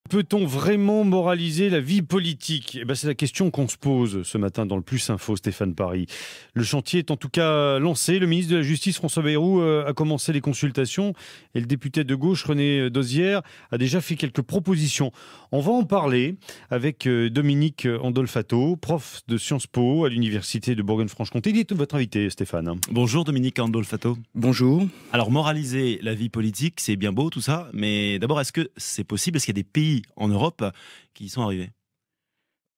Peut-on vraiment moraliser la vie politique? C'est la question qu'on se pose ce matin dans le Plus Info, Stéphane Paris. Le chantier est en tout cas lancé. Le ministre de la Justice, François Bayrou, a commencé les consultations et le député de gauche, René Dosière, a déjà fait quelques propositions. On va en parler avec Dominique Andolfato, prof de Sciences Po à l'Université de Bourgogne-Franche-Comté. Il est votre invité, Stéphane. Bonjour Dominique Andolfato. Bonjour. Alors moraliser la vie politique, c'est bien beau tout ça, mais d'abord est-ce que c'est possible? Est-ce qu'il y a des pays en Europe qui y sont arrivés?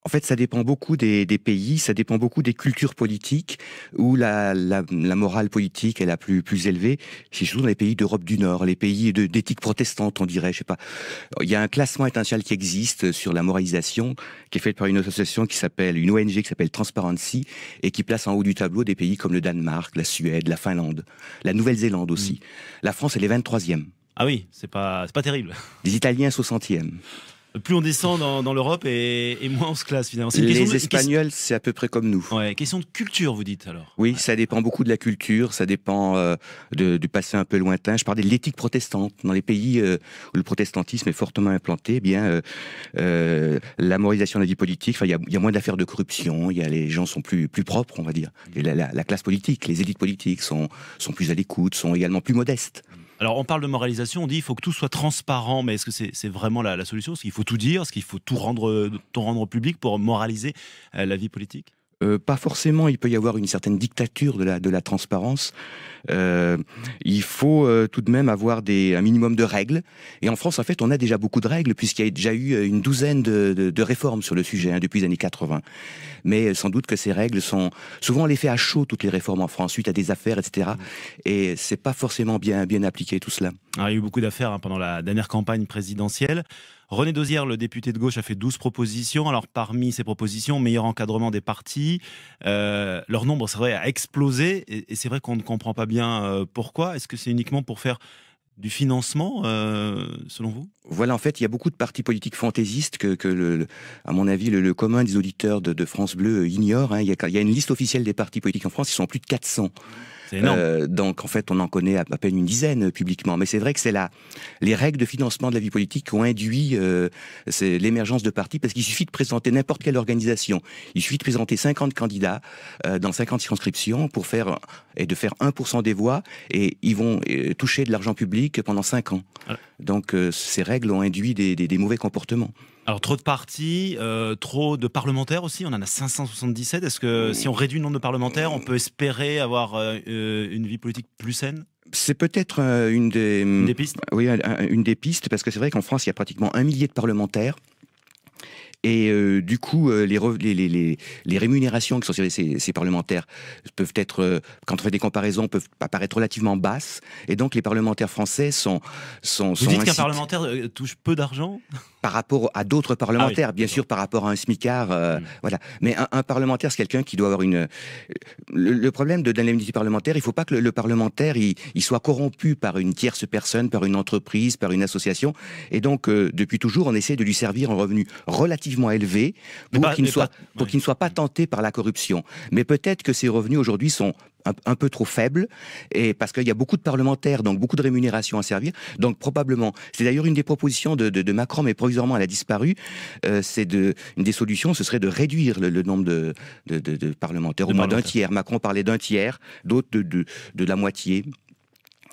En fait, ça dépend beaucoup des pays, ça dépend beaucoup des cultures politiques, où la morale politique est la plus élevée. C'est surtout dans les pays d'Europe du Nord, les pays d'éthique protestante, on dirait, je sais pas. Il y a un classement international qui existe sur la moralisation, qui est fait par une association une ONG qui s'appelle Transparency, et qui place en haut du tableau des pays comme le Danemark, la Suède, la Finlande, la Nouvelle-Zélande aussi. La France, elle est 23e. Ah oui, c'est pas terrible. Les Italiens, 60e. Plus on descend dans l'Europe et moins on se classe finalement. Les Espagnols, c'est à peu près comme nous. Ouais, question de culture, vous dites alors. Oui, ouais. Ça dépend beaucoup de la culture, ça dépend du passé un peu lointain. Je parlais de l'éthique protestante. Dans les pays où le protestantisme est fortement implanté, la moralisation de la vie politique, il y a moins d'affaires de corruption, les gens sont plus propres, on va dire. Et la classe politique, les élites politiques sont plus à l'écoute, sont également plus modestes. Alors on parle de moralisation, on dit il faut que tout soit transparent, mais est-ce que c'est vraiment la solution? Est-ce qu'il faut tout dire? Est-ce qu'il faut tout rendre public pour moraliser la vie politique? Pas forcément, il peut y avoir une certaine dictature de la transparence. Il faut tout de même avoir un minimum de règles. Et en France, en fait, on a déjà beaucoup de règles, puisqu'il y a déjà eu une douzaine de réformes sur le sujet depuis les années 80. Mais sans doute que ces règles sont... Souvent, on les fait à chaud, toutes les réformes en France, suite à des affaires, etc. Et c'est pas forcément bien appliqué, tout cela. Alors, il y a eu beaucoup d'affaires pendant la dernière campagne présidentielle. René Dosière, le député de gauche, a fait 12 propositions. Alors, parmi ces propositions, meilleur encadrement des partis. Leur nombre, c'est vrai, a explosé. Et c'est vrai qu'on ne comprend pas bien pourquoi. Est-ce que c'est uniquement pour faire du financement, selon vous? Voilà, en fait, il y a beaucoup de partis politiques fantaisistes à mon avis, le commun des auditeurs de France Bleu ignore. Il y a une liste officielle des partis politiques en France, ils sont plus de 400. C'est énorme. Donc en fait, on en connaît à peine une dizaine publiquement. Mais c'est vrai que c'est les règles de financement de la vie politique qui ont induit l'émergence de partis, parce qu'il suffit de présenter n'importe quelle organisation. Il suffit de présenter 50 candidats dans 50 circonscriptions de faire 1% des voix, et ils vont toucher de l'argent public pendant 5 ans. Donc ces règles ont induit des mauvais comportements. Alors trop de partis, trop de parlementaires aussi, on en a 577. Est-ce que si on réduit le nombre de parlementaires, on peut espérer avoir une vie politique plus saine? C'est peut-être une des pistes. Oui, une des pistes, parce que c'est vrai qu'en France, il y a pratiquement 1 millier de parlementaires. Et du coup, les rémunérations qui sont sur ces parlementaires peuvent être, quand on fait des comparaisons, peuvent apparaître relativement basses. Et donc, les parlementaires français sont Vous dites qu'un parlementaire touche peu d'argent? Par rapport à d'autres parlementaires, ah oui, bien sûr, par rapport à un smicard, voilà. Mais un parlementaire, c'est quelqu'un qui doit avoir le problème de l'indemnité parlementaire, il ne faut pas que le parlementaire il soit corrompu par une tierce personne, par une entreprise, par une association. Et donc, depuis toujours, on essaie de lui servir un revenu relativement élevé pour qu'il ne soit pas tenté par la corruption. Mais peut-être que ces revenus aujourd'hui sont un peu trop faible, et parce qu'il y a beaucoup de parlementaires, donc beaucoup de rémunérations à servir. Donc probablement, c'est d'ailleurs une des propositions de Macron, mais provisoirement elle a disparu. Une des solutions, ce serait de réduire le nombre de parlementaires, au moins d'un tiers. Macron parlait d'un tiers, d'autres de la moitié.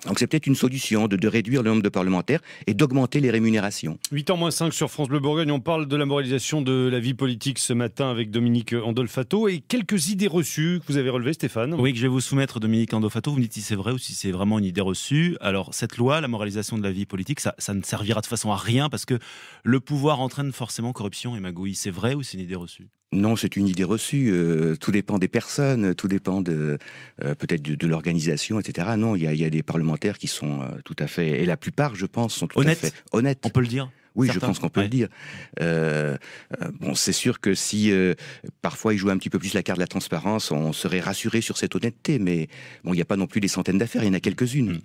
Donc c'est peut-être une solution de réduire le nombre de parlementaires et d'augmenter les rémunérations. 8h moins 5 sur France Bleu Bourgogne, on parle de la moralisation de la vie politique ce matin avec Dominique Andolfato et quelques idées reçues que vous avez relevées, Stéphane. Oui, que je vais vous soumettre, Dominique Andolfato. Vous me dites si c'est vrai ou si c'est vraiment une idée reçue. Alors cette loi, la moralisation de la vie politique, ça ne servira de toute façon à rien parce que le pouvoir entraîne forcément corruption et magouille. C'est vrai ou c'est une idée reçue? Non, c'est une idée reçue. Tout dépend des personnes, tout dépend peut-être de l'organisation, etc. Non, il y a des parlementaires qui sont tout à fait, et la plupart, je pense, sont tout à fait honnêtes. On peut le dire. Oui, je pense qu'on peut le dire. Bon, c'est sûr que si parfois ils jouent un petit peu plus la carte de la transparence, on serait rassuré sur cette honnêteté. Mais bon, il n'y a pas non plus des centaines d'affaires, il y en a quelques-unes.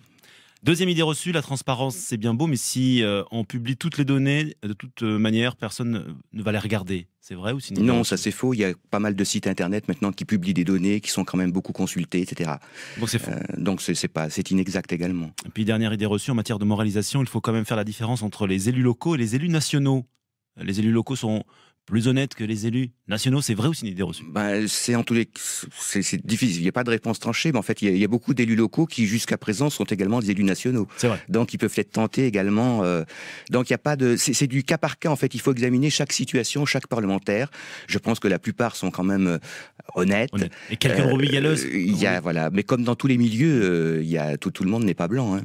Deuxième idée reçue, la transparence, c'est bien beau, mais si on publie toutes les données, de toute manière, personne ne va les regarder. C'est vrai ou c'est une idée Non, reçue? ça c'est faux. Il y a pas mal de sites internet maintenant qui publient des données qui sont quand même beaucoup consultées, etc. Donc c'est faux. Donc c'est inexact également. Et puis dernière idée reçue, en matière de moralisation, il faut quand même faire la différence entre les élus locaux et les élus nationaux. les élus locaux sont plus honnêtes que les élus nationaux. C'est vrai ou c'est une idée reçue? C'est en tous les, c'est difficile. Il n'y a pas de réponse tranchée, mais en fait, il y a beaucoup d'élus locaux qui, jusqu'à présent, sont également des élus nationaux. C'est vrai. Donc, ils peuvent être tentés également. Donc, il n'y a pas de. C'est du cas par cas. En fait, il faut examiner chaque situation, chaque parlementaire. Je pense que la plupart sont quand même honnêtes. Et quelques brebis galeuses. Voilà. Mais comme dans tous les milieux, il y a tout le monde n'est pas blanc. Hein.